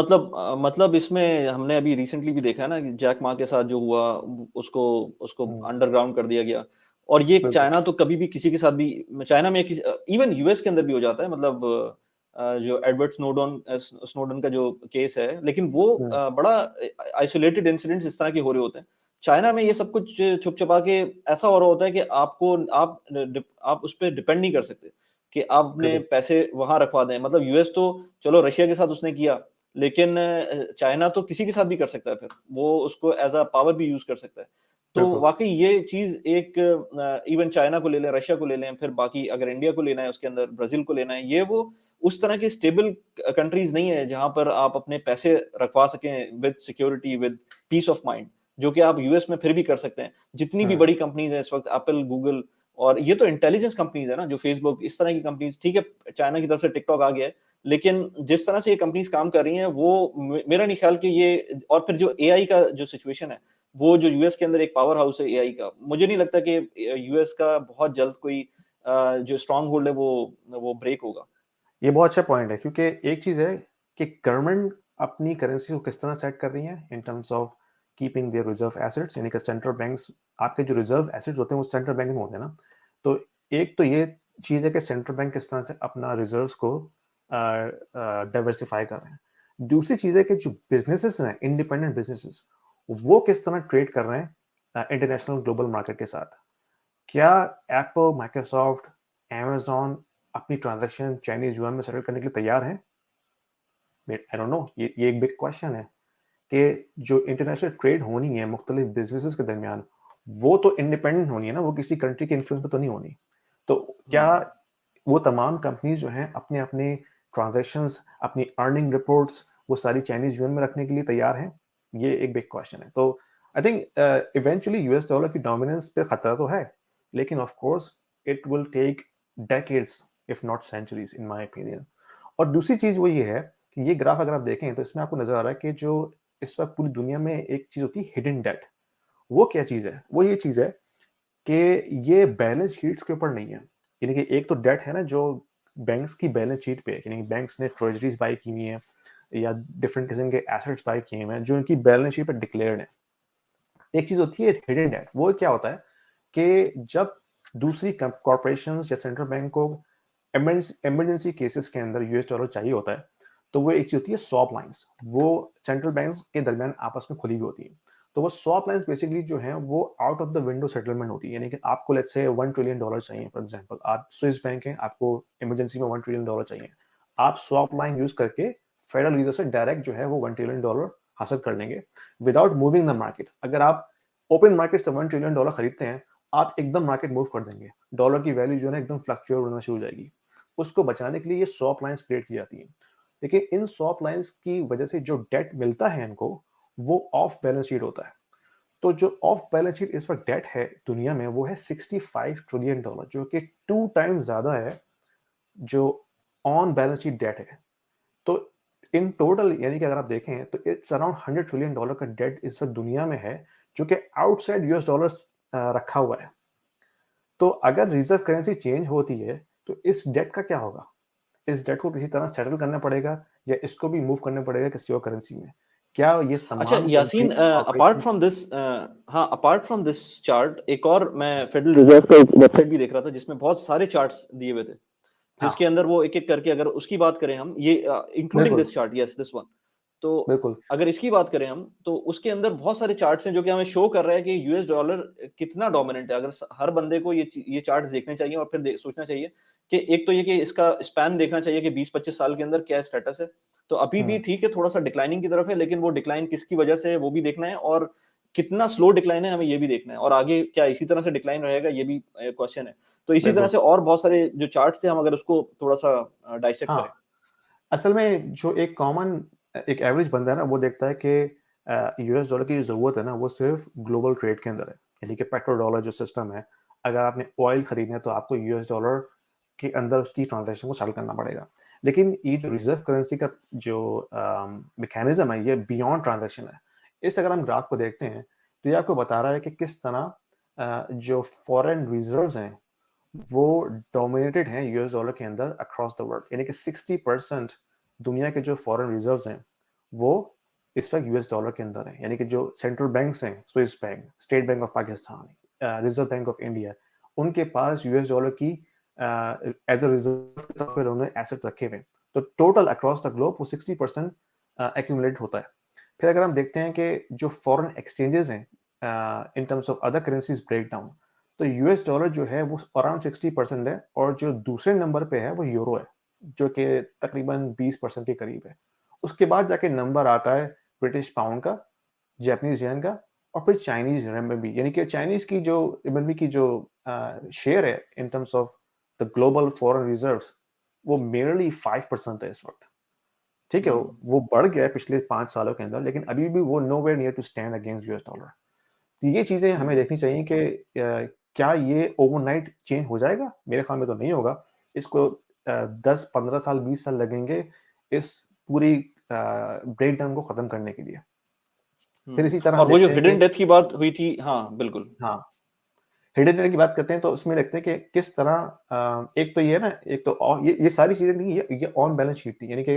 मतलब इसमें हमने अभी रिसेंटली भी देखा है ना कि जैक मा के साथ जो हुआ, उसको उसको हुँ, अंडरग्राउंड कर दिया गया। और ये बिल्कुल। चाइना तो कभी भी किसी के साथ भी, चाइना में किसी इवन यूएस के अंदर भी हो जाता है। मतलब जो एडवर्ड स्नोडन का जो केस है, लेकिन वो हुँ, बड़ा आइसोलेटेड इंसिडेंट्स इस तरह के हो रहे होते हैं। चाइना में ये सब कुछ छुप छुपा के ऐसा हो रहा होता है कि आप उस पे डिपेंड नहीं कर सकते कि आप अपने बिल्कुल, पैसे वहां रखवा दें। मतलब यूएस तो चलो रशिया के साथ उसने किया, लेकिन चाइना तो किसी के साथ भी कर सकता है, फिर वो उसको एज अ पावर भी यूज कर सकता है। तो बिल्कुल। वाकई ये चीज एक, इवन चाइना को ले लें, रशिया को ले लें, फिर बाकी अगर इंडिया को लेना है उसके अंदर, ब्राजील को लेना है, ये वो उस तरह के स्टेबल कंट्रीज नहीं है जहां पर आप अपने पैसे रखवा सकें with security, with piece of mind, जो कि आप यूएस में फिर भी कर सकते हैं। जितनी भी हुँ, बड़ी कंपनीज हैं इस वक्त, एप्पल, गूगल, और ये तो इंटेलिजेंस कंपनीज है ना, जो फेसबुक, इस तरह की कंपनीज, ठीक है चाइना की तरफ से टिकटॉक आ गया है, लेकिन जिस तरह से ये कंपनीज काम कर रही हैं वो मेरा नहीं ख्याल कि ये, और फिर जो एआई का जो सिचुएशन है, वो जो यूएस के अंदर एक पावर हाउस है एआई का, मुझे नहीं लगता कि यूएस का बहुत जल्द कोई जो स्ट्रांग होल्ड है वो ब्रेक होगा। ये बहुत अच्छा पॉइंट है क्योंकि एक चीज़ है कि गवर्नमेंट अपनी करेंसी को किस तरह सेट कर रही है इन terms of keeping their reserve assets, यानी कि सेंट्रल बैंक्स, आपके जो रिजर्व एसेट्स होते हैं वो सेंट्रल बैंक में होते हैं ना। तो एक तो ये चीज़ है कि सेंट्रल बैंक किस तरह से अपना रिजर्व्स को डाइवर्सिफाई कर रहे हैं। दूसरी चीज़ है कि जो बिजनेसेस हैं, इंडिपेंडेंट बिजनेसेस, वो किस तरह ट्रेड कर रहे हैं इंटरनेशनल ग्लोबल मार्केट के साथ। क्या एप्पल, माइक्रोसॉफ्ट, अमेज़न अपनी ट्रांज़ैक्शन चाइनीज़ युआन में सेटल करने के लिए तैयार हैं? आई डोंट नो, ये एक बिग क्वेश्चन है कि जो इंटरनेशनल ट्रेड होनी है मुख्तलिफ बिज़नेसेस के दरमियान, वो तो इंडिपेंडेंट होनी है ना, वो किसी कंट्री के इन्फ्लुएंस में तो नहीं होनी। तो क्या हम्म। वो तमाम कंपनीज़ जो हैं अपने-अपने ट्रांज़ैक्शंस, अपनी अर्निंग रिपोर्ट्स वो सारी चाइनीज़ युआन में रखने के लिए तैयार हैं? ये एक बिग क्वेश्चन है। तो I think eventually US dollar की डोमिनेंस पे खतरा तो है, लेकिन of course it will take decades if not centuries in my opinion. और दूसरी चीज़ वो ये है कि ये ग्राफ अगर आप देखें तो इसमें आपको नज़र आ रहा है कि जो इस वक़्त पूरी दुनिया में एक चीज़ होती है हिडन डेट, वो क्या चीज़ है? वो ये चीज़ है कि ये बैलेंस शीट्स के ऊपर नहीं है। यानी कि एक तो डेट है ना जो बैंक्स की बैलेंस शीट पे है, यानी बैंक्स ने ट्रेज़रीज़ बाय की हुई हैं या डिफरेंट किस्म के एसेट्स बाय किए हुए हैं जो इनकी बैलेंस शीट पे डिक्लेयर्ड हैं। एक चीज़ होती है हिडन डेट, वो क्या होता है कि जब दूसरी कॉर्पोरेशंस या सेंट्रल बैंक को इमरजेंसी केसेस के अंदर यूएस डॉलर चाहिए होता है, तो वो एक चीज़ होती है स्वैप लाइन्स, वो सेंट्रल बैंक्स के दरमियान आपस में खुली हुई होती हैं। तो वो स्वैप लाइन्स बेसिकली जो हैं वो out of the window settlement होती है, यानी कि आपको लेट्स से $1 ट्रिलियन चाहिए फॉर एग्जांपल, आप स्विस बैंक हैं, आपको इमरजेंसी में $1 ट्रिलियन चाहिए। आप स्वैप लाइन यूज़ करके फेडरल रिजर्व से डायरेक्ट जो है वो $1 ट्रिलियन हासिल कर लेंगे विदाउट मूविंग द मार्केट। अगर आप ओपन मार्केट से $1 ट्रिलियन खरीदते हैं, आप एकदम मार्केट मूव कर देंगे। डॉलर की वैल्यू जो है ना एकदम फ्लक्चुएट होना शुरू हो जाएगी। उसको बचाने के लिए ये स्वैप लाइन्स क्रिएट की जाती हैं। लेकिन इन स्वैप लाइन्स की वजह से जो डेट मिलता है इनको, वो ऑफ बैलेंस शीट होता है। तो जो ऑफ बैलेंस शीट इस वक्त डेट है दुनिया में वो है $65 ट्रिलियन, जो कि 2 टाइम्स ज्यादा है जो ऑन बैलेंस शीट डेट है। तो इन टोटल यानी कि अगर आप देखें तो इट्स अराउंड $100 ट्रिलियन का डेट इस वक्त दुनिया में है जो कि आउटसाइड यूएस डॉलर्स रखा हुआ है। तो अगर रिजर्व करेंसी चेंज होती है तो इस डेट का क्या होगा? इस डेट को किसी तरह सेटल करना पड़ेगा या इसको भी मूव करना पड़ेगा किसी और करेंसी में। क्या ये अच्छा तमाम Yasin, countries apart corporation? From this, हाँ, अपार्ट फ्रॉम दिस चार्ट, एक और मैं फेडरल रिजर्व का एक वेबसाइट भी देख रहा था जिसमें बहुत सारे चार्ट्स दिए हुए थे, जिसके हाँ, अंदर वो एक एक करके, अगर उसकी बात करें हम, ये इंक्लूडिंग बिल्कुल, this chart, yes this one, तो बिल्कुल। अगर इसकी बात करें हम, तो उसके अंदर बहुत सारे चार्ट्स हैं जो कि हमें शो कर रहा है कि यूएस डॉलर कितना डोमिनेंट है। अगर हर बंदे को ये चार्ट्स देखने चाहिए और फिर सोचना चाहिए कि एक तो ये कि इसका स्पैन देखना चाहिए कि 20-25 साल के अंदर क्या स्टेटस है। तो अभी भी हुँ, ठीक है, थोड़ा सा डिक्लाइनिंग की तरफ है, लेकिन वो डिक्लाइन किसकी वजह से है वो भी देखना है, और कितना स्लो डिक्लाइन है हमें ये भी देखना है, और आगे क्या इसी तरह से डिक्लाइन रहेगा ये भी क्वेश्चन है। तो इसी तरह बिल्कुल। से और बहुत सारे जो चार्ट्स थे, हम अगर उसको थोड़ा सा डाइसेक्ट करें। हाँ, असल में जो एक कॉमन एक एवरेज बंदा है ना वो देखता है कि यूएस डॉलर की जो ज़रूरत है ना वो सिर्फ ग्लोबल ट्रेड के अंदर है। यानी कि पेट्रो डॉलर जो सिस्टम है, अगर आपने ऑयल खरीदना है तो आपको यूएस डॉलर के अंदर उसकी ट्रांज़ैक्शन को सेटल करना पड़ेगा। लेकिन ये जो रिज़र्व करेंसी का जो मैकेनिज़्म है ये बियॉन्ड ट्रांज़ैक्शन है। इस अगर हम ग्राफ को देखते हैं तो ये आपको बता रहा है कि किस तरह जो फॉरेन रिज़र्व्स हैं वो डोमिनेटेड हैं यूएस डॉलर के अंदर अक्रॉस द वर्ल्ड, यानी कि 60% दुनिया के जो फॉरेन रिजर्व्स हैं वो इस वक्त यूएस डॉलर के अंदर है। यानी कि जो सेंट्रल बैंक्स हैं, Swiss bank, state bank of Pakistan, reserve bank of India, उनके पास यूएस डॉलर की एज अ रिजर्व के तौर पर उन्होंने एसेट रखे हुए हैं। तो टोटल अक्रॉस द ग्लोब वो 60% एक्यूमुलेट होता है। फिर अगर हम देखते हैं कि जो फॉरेन एक्सचेंजेस हैं in terms of other currencies break down, तो यूएस डॉलर जो है वो अराउंड 60% है, और जो दूसरे नंबर पे है वो यूरो है, जो कि तकरीबन 20% के करीब है। उसके बाद जाके नंबर आता है ब्रिटिश पाउंड का, जापानीज येन का, और फिर चाइनीज रेमबी, यानी कि चाइनीज की जो रेमबी की जो शेयर है इन terms of the global foreign reserves, वो मेरली 5% है इस वक्त। ठीक है, वो बढ़ गया है पिछले 5 सालों के अंदर, लेकिन अभी भी वो nowhere near to stand against US dollar. तो ये चीज़ें हमें देखनी चाहिए कि क्या ये ओवरनाइट चेंज हो जाएगा? मेरे ख्याल में तो नहीं होगा। इसको 10-15 साल, 20 साल लगेंगे इस पूरी ब्रेकडाउन को ख़त्म करने के लिए। फिर इसी तरह हम और वो जो देखते हैं हिडन कि डेथ की बात हुई थी, हाँ बिल्कुल। हाँ, हिडन जेम की बात करते हैं तो उसमें देखते हैं कि किस तरह एक तो ये है ना, एक तो ये सारी चीज़ें थी, ये ऑन बैलेंस शीट थी, यानी कि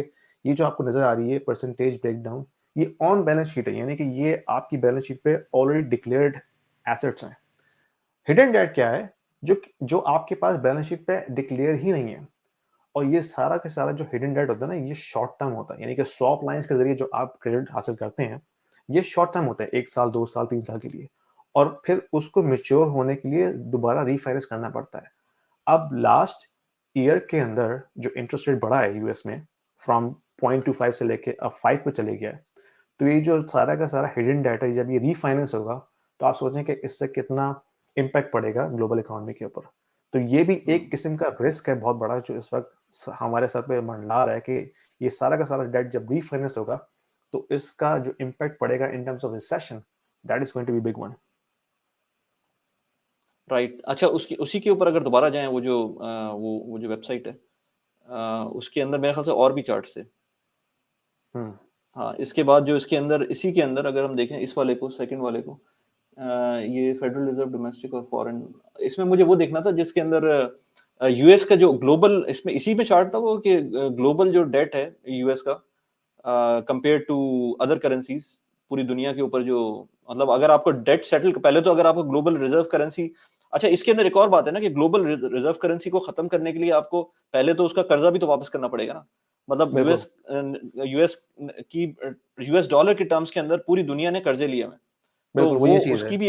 ये जो आपको नज़र आ रही है परसेंटेज ब्रेकडाउन, ये ऑन बैलेंस शीट है, यानी कि ये आपकी बैलेंस शीट पे ऑलरेडी डिक्लेयर्ड एसेट्स हैं। हिडन डेट क्या है? जो जो आपके पास बैलेंस शीट पे डिक्लेयर ही नहीं है, और ये सारा का सारा जो हिडन डेट होता है ना, ये शॉर्ट टर्म होता है, यानी कि स्वैप लाइन्स के जरिए जो आप क्रेडिट हासिल करते हैं, ये शॉर्ट टर्म होता है, 1 साल, 2 साल, 3 साल के लिए, और फिर उसको मैच्योर होने के लिए दोबारा रीफाइनेंस करना पड़ता है। अब लास्ट ईयर के अंदर जो इंटरेस्ट रेट बढ़ा है यूएस में, फ्रॉम 0.25 से लेके अब 5 पे चले गया है, तो ये जो सारा का सारा हिडन डाटा जब ये रीफाइनेंस होगा, तो आप सोचें कि इससे कितना इम्पैक्ट पड़ेगा ग्लोबल इकोनॉमी के ऊपर। तो ये भी एक किस्म का रिस्क है बहुत बड़ा, जो इस वक्त हमारे सर पे मंडरा रहा है कि ये सारा का सारा डेट जब रीफाइनेंस होगा, तो इसका जो इम्पैक्ट पड़ेगा in terms of recession, that is going to be big one. Right. अच्छा, उसकी उसी के ऊपर अगर दोबारा जाएं, वो जो वो जो वेबसाइट है, उसके अंदर मेरे ख्याल से और भी चार्ट्स थे। हम्म। हाँ, इसके बाद जो इसके अंदर, इसी के अंदर अगर हम देखें इस वाले को, सेकंड वाले को, ये फेडरल रिजर्व डोमेस्टिक और फॉरेन, इसमें मुझे वो देखना था जिसके अंदर यूएस का जो ग्लोबल, इसमें इसी में चार्ट था वो कि ग्लोबल जो डेट है यूएस का कंपेयर टू अदर करेंसीज पूरी दुनिया के ऊपर, जो मतलब अगर आपको डेट सेटल, पहले तो अगर आपको ग्लोबल रिजर्व करेंसी, अच्छा इसके अंदर एक और बात है ना कि ग्लोबल रिजर्व करेंसी को खत्म करने के लिए आपको पहले तो उसका कर्जा भी तो वापस करना पड़ेगा ना। मतलब बिल्कुल, यूएस की यूएस डॉलर के टर्म्स के अंदर पूरी दुनिया ने कर्जे लिए हैं, तो बिल्कुल वो वो ये चीज़ है। उसकी भी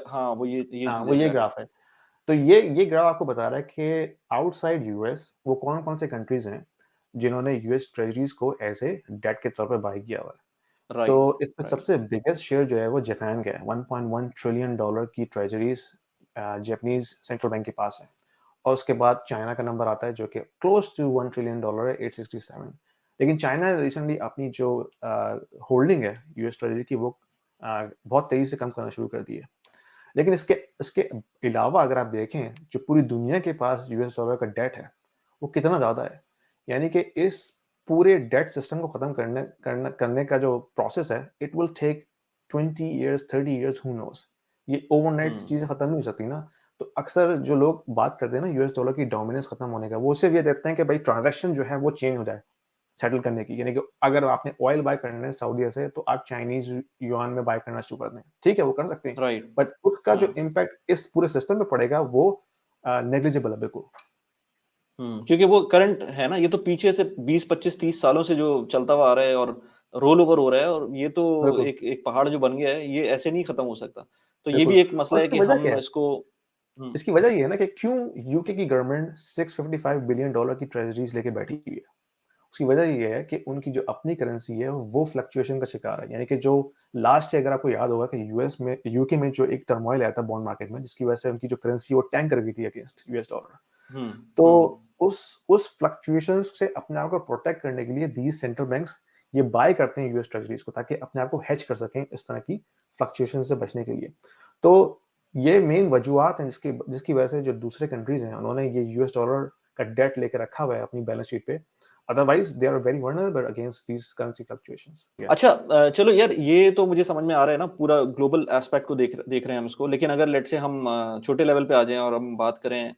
हाँ, वो ये हाँ, चीज वो है ये एग्जैक्टली। ग्राफ है। तो ये ग्राफ आपको बता रहा है कि आउटसाइड यूएस वो कौन-कौन से कंट्रीज़ हैं, जिन्होंने यूएस ट्रेज़रीज़ को एज़ ए डेट के तौर पे बाय किया हुआ है। तो राइट, इसमें राइट। सबसे बिगेस्ट शेयर जो है वो जापान का है, $1.1 ट्रिलियन की ट्रेज़रीज़ जापानीज़ सेंट्रल बैंक के पास है। और उसके बाद चाइना का नंबर आता है जो कि क्लोज टू $1 ट्रिलियन है, 867। लेकिन चाइना ने रिसेंटली अपनी जो होल्डिंग है यूएस ट्रेज़री की, वो बहुत तेज़ी से कम करना शुरू कर दी है। लेकिन इसके इसके अलावा अगर आप देखें, जो पूरी दुनिया के पास यूएस डॉलर का डेट है, वो कितना ज़्यादा है। यानी कि इस पूरे डेट सिस्टम को ख़त्म करने का जो प्रोसेस है, it will take 20 years, 30 years, who knows. ये ओवरनाइट हम्म, चीज़ें ख़त्म नहीं हो सकती ना। तो अक्सर जो लोग बात करते हैं ना यूएस डॉलर की डोमिनेंस ख़त्म होने का, वो सिर्फ़ ये देखते हैं कि भाई ट्रांज़ैक्शन जो है वो चेंज हो जाए। सेटल करने की, यानी कि अगर आपने ऑयल बाय करना है सऊदीया से, तो आप चाइनीज़ युआन में बाय करना शुरू कर दें। ठीक है, वो कर सकते हैं। राइट। बट उसका जो हाँ। इम्पैक्ट इस पूरे सिस्टम पे पड़ेगा, वो नेग्लिजिबल है बिल्कुल। क्योंकि वो करंट है ना, ये तो पीछे से 20, 25, 30 सालों से जो चलता हुआ आ रहा है और रोल ओवर हो रहा है, और ये तो बिल्कुल, एक एक पहाड़ जो बन गया है, ये ऐसे नहीं खत्म हो सकता। तो ये भी बिल्कुल। एक और मसला है इसकी कि वजह क्या हम है? इसको इसकी वजह ये है ना कि क्यों यूके की गवर्नमेंट $655 बिलियन की ट्रेज़रीज़ लेके बैठी हुई है। उसकी वजह ये है कि उनकी जो अपनी करेंसी है, वो फ्लक्चुएशन का शिकार है। यानी कि जो लास्ट ईयर, अगर आपको याद होगा कि यूके में जो एक टर्मॉइल आया था बॉन्ड मार्केट में, जिसकी वजह से उनकी जो करेंसी वो टैंक कर गई थी अगेंस्ट यूएस डॉलर। हुँ, तो हुँ, उस फ्लक्चुएशंस से अपने आप को प्रोटेक्ट करने के लिए दीज़ सेंट्रल बैंक्स ये बाय करते हैं यूएस ट्रेज़रीज़ को, ताकि अपने आप को हेज कर सकें इस तरह की फ्लक्चुएशन से बचने के लिए। तो ये मेन वजूहात हैं जिसकी जिसकी वजह से जो दूसरे कंट्रीज़ हैं, उन्होंने ये यूएस डॉलर का डेट लेके रखा हुआ है अपनी बैलेंस शीट पे। Otherwise they are very vulnerable against these currency fluctuations. या अच्छा, चलो यार, ये तो मुझे समझ में आ रहा है ना, पूरा ग्लोबल एस्पेक्ट को देख रहे हैं हम इसको। लेकिन अगर लेट्स से हम छोटे लेवल पे आ जाएँ और हम बात करें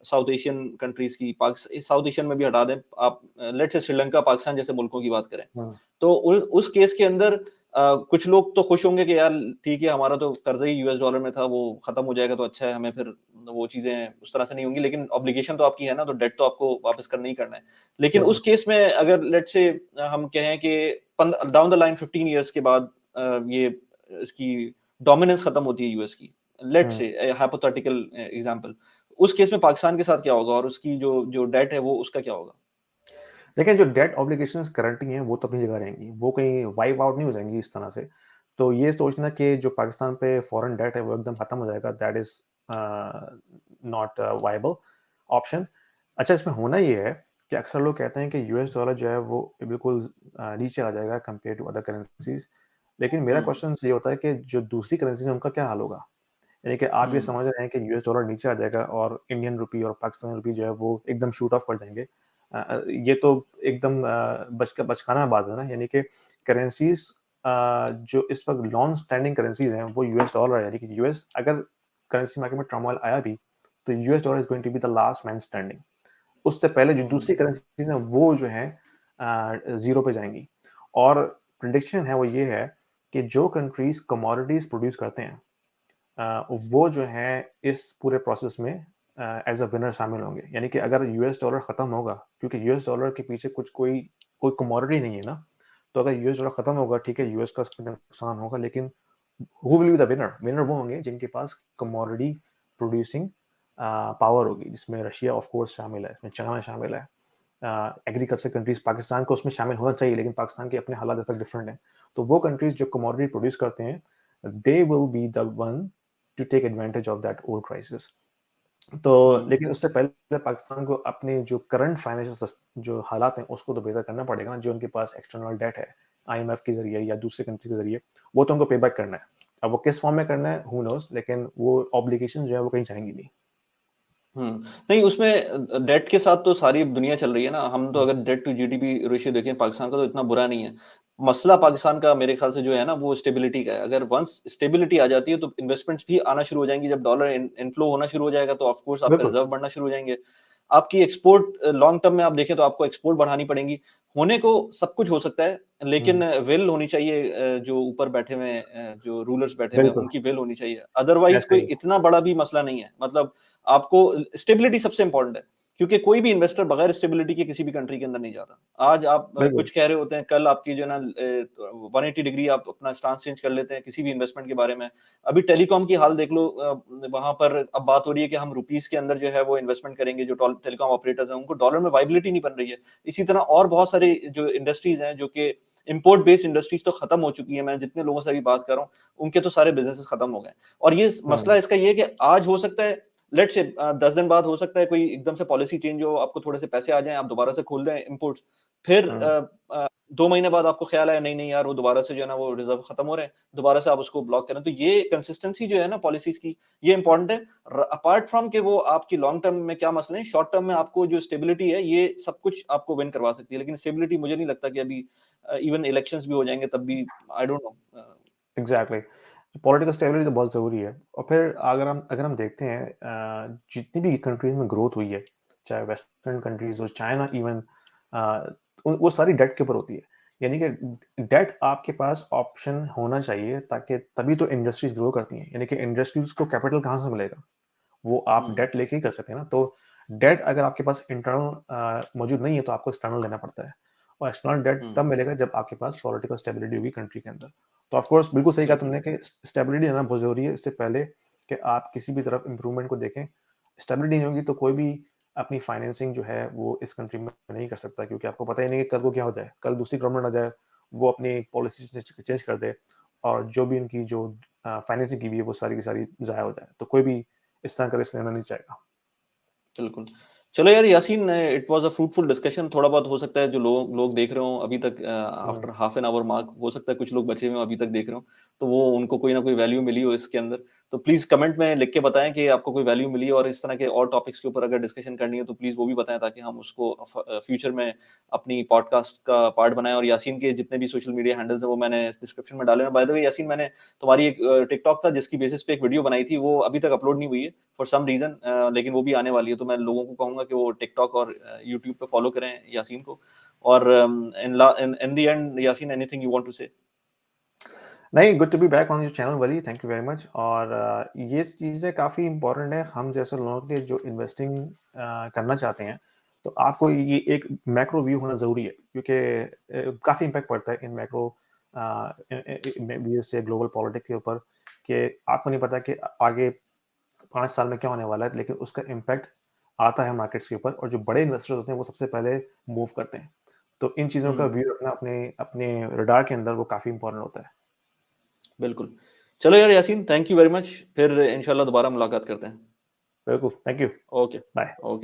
साउथ एशियन कंट्रीज़ की, साउथ एशियन में भी हटा दें आप, लेट्स से श्रीलंका, पाकिस्तान जैसे मुल्कों की बात करें। हुँ, तो उस केस के अंदर कुछ लोग तो खुश होंगे कि यार ठीक है, हमारा तो कर्ज़ा ही यूएस डॉलर में था, वो खत्म हो जाएगा तो अच्छा है, हमें फिर वो चीज़ें उस तरह से नहीं होंगी। लेकिन ऑब्लिगेशन तो आपकी है ना, तो डेट तो आपको वापस करना ही करना है। लेकिन उस बिल्कुल। केस में अगर लेट्स से हम कहें कि डाउन द लाइन 15 इयर्स के बाद ये इसकी डोमिनेंस खत्म होती है यूएस की, लेट्स हम्म। से हाइपोथेटिकल एग्जांपल, उस केस में पाकिस्तान के साथ क्या होगा और उसकी जो जो डेट है वो उसका क्या होगा? लेकिन जो डेट ऑब्लिगेशंस करंटली हैं वो तो अपनी जगह रहेंगी, वो कहीं वाइप आउट नहीं हो जाएंगी इस तरह से। तो ये सोचना कि जो पाकिस्तान पे फॉरेन डेट है वो एकदम खत्म हो जाएगा, that is not viable option. अच्छा, इसमें होना ये है कि अक्सर लोग कहते हैं कि यूएस डॉलर जो है वो बिल्कुल नीचे आ जाएगा कंपेयर टू अदर करेंसीज। लेकिन मेरा हम्म क्वेश्चन ये होता है कि जो दूसरी करेंसीज हैं उनका क्या हाल होगा। यानी कि आप ये हम्म समझ रहे हैं कि यूएस डॉलर नीचे आ जाएगा और इंडियन रुपी और पाकिस्तानी रुपी जो है वो एकदम शूट ऑफ कर जाएंगे। ये तो एकदम बचकाना बात है ना। यानी कि करेंसीज जो इस वक्त लॉन्ग स्टैंडिंग करेंसीज हैं वो यूएस डॉलर है। यानी कि यूएस अगर करेंसी मार्केट में टर्मोइल आया भी तो US dollar is going to be the last man standing. उससे पहले जो हम्म दूसरी करेंसीज हैं वो जो है जीरो पे जाएंगी। और प्रिडिक्शन है वो ये है कि जो कंट्रीज कमोडिटीज प्रोड्यूस करते हैं वो जो है इस पूरे प्रोसेस में एज अ विनर शामिल होंगे। यानी कि अगर यूएस डॉलर खत्म होगा, क्योंकि यूएस डॉलर के पीछे कुछ कोई कोई कमोडिटी नहीं है ना, तो अगर यूएस डॉलर खत्म होगा ठीक है यूएस का उसमें नुकसान होगा, लेकिन who will be the winner? Winner वो होंगे जिनके पास कमोडिटी प्रोड्यूसिंग पावर होगी, जिसमें रशिया ऑफ कोर्स शामिल है, इसमें चाइना शामिल है, एग्रीकल्चर कंट्रीज। पाकिस्तान को उसमें शामिल होना चाहिए लेकिन पाकिस्तान के अपने हालात डिफरेंट हैं। तो वो कंट्रीज जो कमोडिटी प्रोड्यूस करते हैं they will be the one to take advantage of that old crisis. तो हम्म लेकिन उससे पहले पाकिस्तान को अपने जो करंट फाइनेंशियल जो हालात हैं उसको तो बेहतर करना पड़ेगा ना। जो उनके पास एक्सटर्नल डेट है आईएमएफ के जरिए या दूसरे कंट्री के जरिए, वो तो उनको पे बैक करना है। अब वो किस फॉर्म में करना है हु नोस, लेकिन वो ऑब्लिगेशन जो है वो कहीं जाएंगी नहीं। नहीं उसमें डेट के साथ तो सारी दुनिया चल रही है ना। हम तो अगर डेट टू जीडीपी रेशियो देखें पाकिस्तान का तो इतना बुरा नहीं है। मसला पाकिस्तान का मेरे ख्याल से जो है ना वो स्टेबिलिटी का है। अगर वंस स्टेबिलिटी आ जाती है तो इन्वेस्टमेंट्स भी आना शुरू हो जाएंगी। जब डॉलर इनफ्लो होना शुरू हो जाएगा तो ऑफ कोर्स आपका बिल्कुल। रिजर्व बढ़ना शुरू हो जाएंगे। आपकी एक्सपोर्ट लॉन्ग टर्म में आप देखें तो आपको एक्सपोर्ट बढ़ानी पड़ेंगी। होने को सब कुछ हो सकता है लेकिन विल होनी चाहिए। जो ऊपर बैठे हुए जो रूलर्स बैठे हुए हैं बिल्कुल उनकी विल होनी चाहिए। अदरवाइज ऐसे कोई ही। इतना बड़ा भी मसला नहीं है। मतलब आपको स्टेबिलिटी सबसे इंपॉर्टेंट है क्योंकि कोई भी इन्वेस्टर बगैर स्टेबिलिटी के किसी भी कंट्री के अंदर नहीं जाता। आज आप बिल्कुल। कुछ कह रहे होते हैं, कल आपकी जो है ना 180 डिग्री आप अपना स्टांस चेंज कर लेते हैं किसी भी इन्वेस्टमेंट के बारे में। अभी टेलीकॉम की हाल देख लो। वहां पर अब बात हो रही है कि हम रुपीस के अंदर जो है वो इन्वेस्टमेंट करेंगे। जो टेलीकॉम ऑपरेटर्स हैं उनको डॉलर में वाइबिलिटी नहीं बन रही है। इसी तरह और बहुत सारी जो इंडस्ट्रीज हैं जो कि इंपोर्ट बेस्ड इंडस्ट्रीज तो खत्म हो चुकी है। मैं जितने लोगों से अभी बात कर रहा हूँ उनके तो सारे बिजनेसेस खत्म हो गए। और ये मसला इसका ये है कि आज हो सकता है, लेट्स से 10 दिन बाद हो सकता है कोई एकदम से पॉलिसी चेंज हो, आपको थोड़े से पैसे आ जाएं, आप दोबारा से खोल दें इंपोर्ट्स। फिर 2 महीने बाद आपको ख्याल आया नहीं नहीं यार वो दोबारा से जो है ना वो रिजर्व खत्म हो रहे हैं, दोबारा से आप उसको ब्लॉक करें। तो ये कंसिस्टेंसी जो है ना पॉलिसीज की, ये इंपॉर्टेंट है। अपार्ट फ्रॉम के वो आपकी लॉन्ग टर्म में क्या मसले हैं, शॉर्ट टर्म में आपको जो स्टेबिलिटी है ये सब कुछ आपको विन करवा सकती है। लेकिन स्टेबिलिटी मुझे नहीं लगता कि अभी इवन इलेक्शंस भी हो जाएंगे तब भी, I don't know. Exactly. Political stability तो बहुत ज़रूरी है। और फिर अगर हम देखते हैं जितनी भी कंट्रीज में ग्रोथ हुई है, चाहे वेस्टर्न कंट्रीज हो, चाइना इवन, वो सारी डेट के ऊपर होती है। यानी कि डेट आपके पास ऑप्शन होना चाहिए, ताकि तभी तो इंडस्ट्रीज ग्रो करती हैं। यानी कि इंडस्ट्रीज को कैपिटल कहाँ से मिलेगा? वो आप हम्म डेट लेके ही कर सकते हैं ना। तो डेट अगर आपके पास इंटरनल मौजूद नहीं है तो आपको एक्सटर्नल लेना पड़ता है। और एक्सटर्नल डेट हम्म तब मिलेगा जब आपके पास पॉलिटिकल स्टेबिलिटी होगी कंट्री के अंदर। तो ऑफ कोर्स बिल्कुल सही कहा बिल्कुल तुमने कि स्टेबिलिटी आना बहुत जरूरी है। इससे पहले कि आप किसी भी तरफ इंप्रूवमेंट को देखें, स्टेबिलिटी नहीं होगी तो कोई भी अपनी फाइनेंसिंग जो है वो इस कंट्री में नहीं कर सकता, क्योंकि आपको पता ही नहीं कि कल को क्या हो जाए। कल दूसरी गवर्नमेंट आ जाए, वो अपनी पॉलिसी चेंज कर दे और जो भी उनकी जो फाइनेंसिंग की हुई है वो सारी की सारी ज़ाया हो जाए। तो कोई भी इस तरह का रिस्क लेना नहीं चाहेगा। बिल्कुल। चलो यार Yasin, it was a fruitful discussion. थोड़ा बहुत हो सकता है जो लोग लोग देख रहे हों अभी तक, hmm. After half an hour mark हो सकता है कुछ लोग बचे हुए हों अभी तक देख रहे हों, तो वो उनको कोई ना कोई वैल्यू मिली हो इसके अंदर। तो प्लीज़ कमेंट में लिख के बताएँ कि आपको कोई वैल्यू मिली है, और इस तरह के और टॉपिक्स के ऊपर अगर डिस्कशन करनी है तो प्लीज़ वो भी बताएँ ताकि हम उसको फ्यूचर में अपनी पॉडकास्ट का पार्ट बनाएँ। और यासीन के जितने भी सोशल मीडिया हैंडल्स हैं वो मैंने डिस्क्रिप्शन में डाले हैं। बाय द वे यासीन, मैंने तुम्हारी एक टिकटॉक था जिसकी बेसिस पे एक वीडियो बनाई थी, वो अभी तक अपलोड नहीं हुई है फॉर सम रीजन, लेकिन वो भी आने वाली है। तो मैं लोगों को कहूंगा कि वो टिकटॉक और यूट्यूब पे फॉलो करें यासीन को। और in the end Yasin, anything you want to say? नहीं, good to be back on your channel Wali, thank you very much. और ये चीज़ें काफ़ी इंपॉर्टेंट है हम जैसे लोगों के लिए जो इन्वेस्टिंग करना चाहते हैं। तो आपको ये एक मैक्रो व्यू होना ज़रूरी है, क्योंकि काफ़ी इम्पैक्ट पड़ता है इन मैक्रो व्यू से ग्लोबल पॉलिटिक्स के ऊपर। कि आपको नहीं पता कि आगे 5 साल में क्या होने वाला है, लेकिन उसका इम्पैक्ट आता है मार्केट्स के ऊपर और जो बड़े इन्वेस्टर्स होते हैं वो सबसे पहले मूव करते हैं। तो इन चीज़ों का व्यू रखना अपने अपने रडार के अंदर वो काफ़ी इम्पोर्टेंट होता है। बिल्कुल। चलो यार Yasin, thank you very much. फिर इंशाल्लाह दोबारा मुलाकात करते हैं। बिल्कुल, thank you. Okay, bye. Okay.